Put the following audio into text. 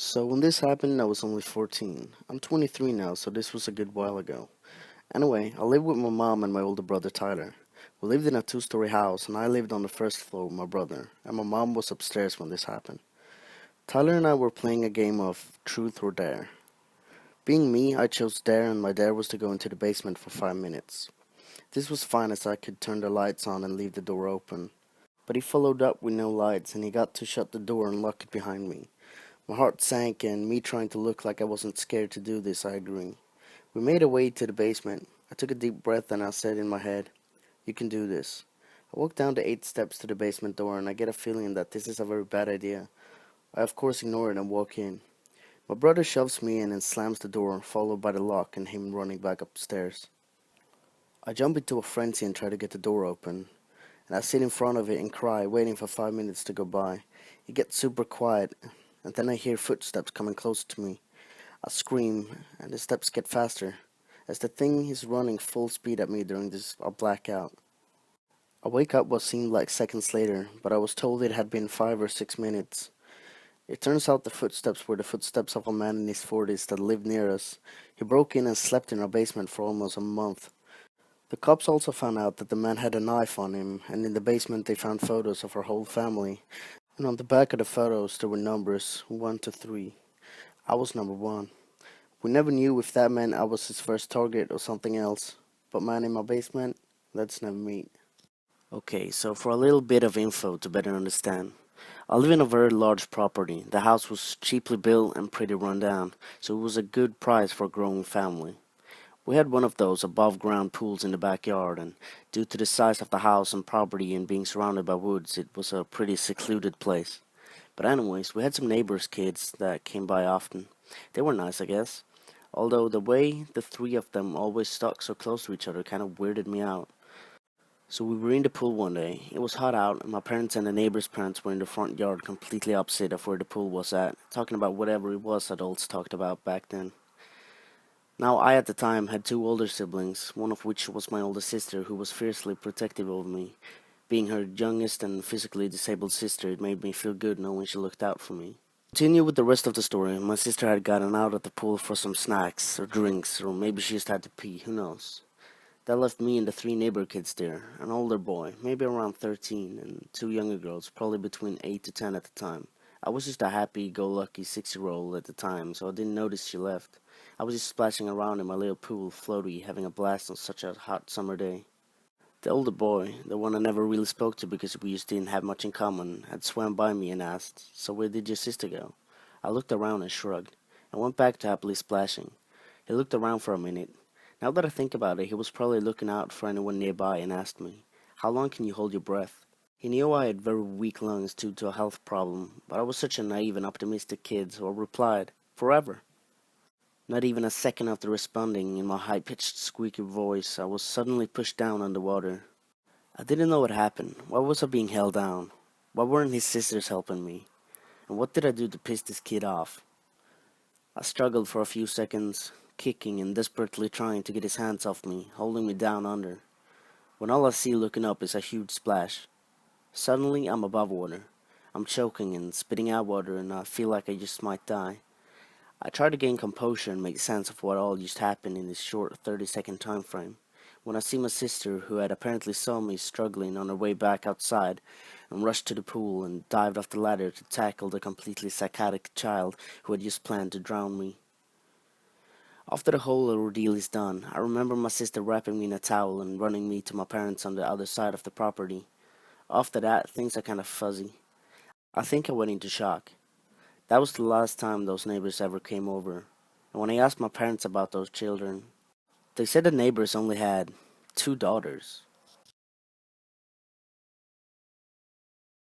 So when this happened, I was only 14. I'm 23 now, so this was a good while ago. Anyway, I lived with my mom and my older brother Tyler. We lived in a two-story house, and I lived on the first floor with my brother, and my mom was upstairs when this happened. Tyler and I were playing a game of Truth or Dare. Being me, I chose Dare, and my dare was to go into the basement for 5 minutes. This was fine as I could turn the lights on and leave the door open. But he followed up with no lights, and he got to shut the door and lock it behind me. My heart sank, and me trying to look like I wasn't scared to do this, I agree. We made our way to the basement. I took a deep breath and I said in my head, "You can do this." I walked down the 8 steps to the basement door, and I get a feeling that this is a very bad idea. I of course ignore it and walk in. My brother shoves me in and slams the door, followed by the lock and him running back upstairs. I jump into a frenzy and try to get the door open, and I sit in front of it and cry, waiting for 5 minutes to go by. It gets super quiet, and then I hear footsteps coming close to me. I scream, and the steps get faster, as the thing is running full speed at me during this I black out. I wake up what seemed like seconds later, but I was told it had been 5 or 6 minutes. It turns out the footsteps were the footsteps of a man in his 40s that lived near us. He broke in and slept in our basement for almost a month. The cops also found out that the man had a knife on him, and in the basement they found photos of our whole family. And on the back of the photos there were numbers 1 to 3. I was number 1. We never knew if that meant I was his first target or something else. But man in my basement, let's never meet. Okay, so for a little bit of info to better understand. I live in a very large property. The house was cheaply built and pretty run down, so it was a good price for a growing family. We had one of those above ground pools in the backyard, and due to the size of the house and property and being surrounded by woods, it was a pretty secluded place. But anyways, we had some neighbors' kids that came by often. They were nice, I guess. Although the way the three of them always stuck so close to each other kind of weirded me out. So we were in the pool one day. It was hot out, and my parents and the neighbors' parents were in the front yard completely opposite of where the pool was at, talking about whatever it was adults talked about back then. Now, I at the time had two older siblings, one of which was my older sister, who was fiercely protective of me. Being her youngest and physically disabled sister, it made me feel good knowing she looked out for me. Continue with the rest of the story. My sister had gotten out of the pool for some snacks or drinks, or maybe she just had to pee, who knows. That left me and the three neighbor kids there, an older boy, maybe around 13, and two younger girls, probably between 8 to 10 at the time. I was just a happy-go-lucky 6-year-old at the time, so I didn't notice she left. I was just splashing around in my little pool, floaty, having a blast on such a hot summer day. The older boy, the one I never really spoke to because we just didn't have much in common, had swam by me and asked, "So where did your sister go?" I looked around and shrugged, and went back to happily splashing. He looked around for a minute. Now that I think about it, he was probably looking out for anyone nearby and asked me, "How long can you hold your breath?" He knew I had very weak lungs due to a health problem, but I was such a naive and optimistic kid, so I replied, "Forever." Not even a second after responding, in my high-pitched, squeaky voice, I was suddenly pushed down underwater. I didn't know what happened. Why was I being held down? Why weren't his sisters helping me? And what did I do to piss this kid off? I struggled for a few seconds, kicking and desperately trying to get his hands off me, holding me down under, when all I see looking up is a huge splash. Suddenly, I'm above water. I'm choking and spitting out water, and I feel like I just might die. I try to gain composure and make sense of what all just happened in this short 30-second time frame, when I see my sister, who had apparently saw me struggling on her way back outside, and rushed to the pool and dived off the ladder to tackle the completely psychotic child who had just planned to drown me. After the whole ordeal is done, I remember my sister wrapping me in a towel and running me to my parents on the other side of the property. After that, things are kind of fuzzy. I think I went into shock. That was the last time those neighbors ever came over. And when I asked my parents about those children, they said the neighbors only had 2 daughters.